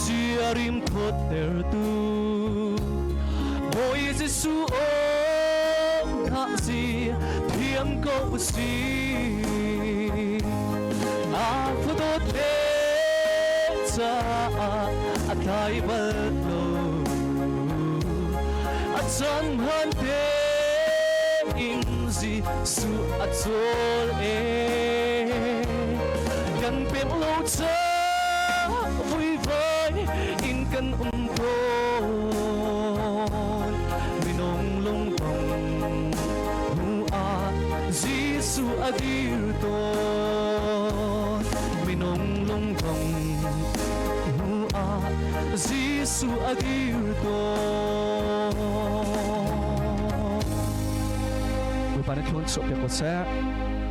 chia rim thốt ter tu boy Giêsu ôm thạ gì thiêng câu gì phu tốt thế cha thay bật lô chân hơn thế in gì su chol gần bếm lâu cha vui vơi in căn thôn mình nông lông vòng hu Giêsu adir ton mình nông lông vòng hu Giêsu adir ton Bukan cuma sok yang kosong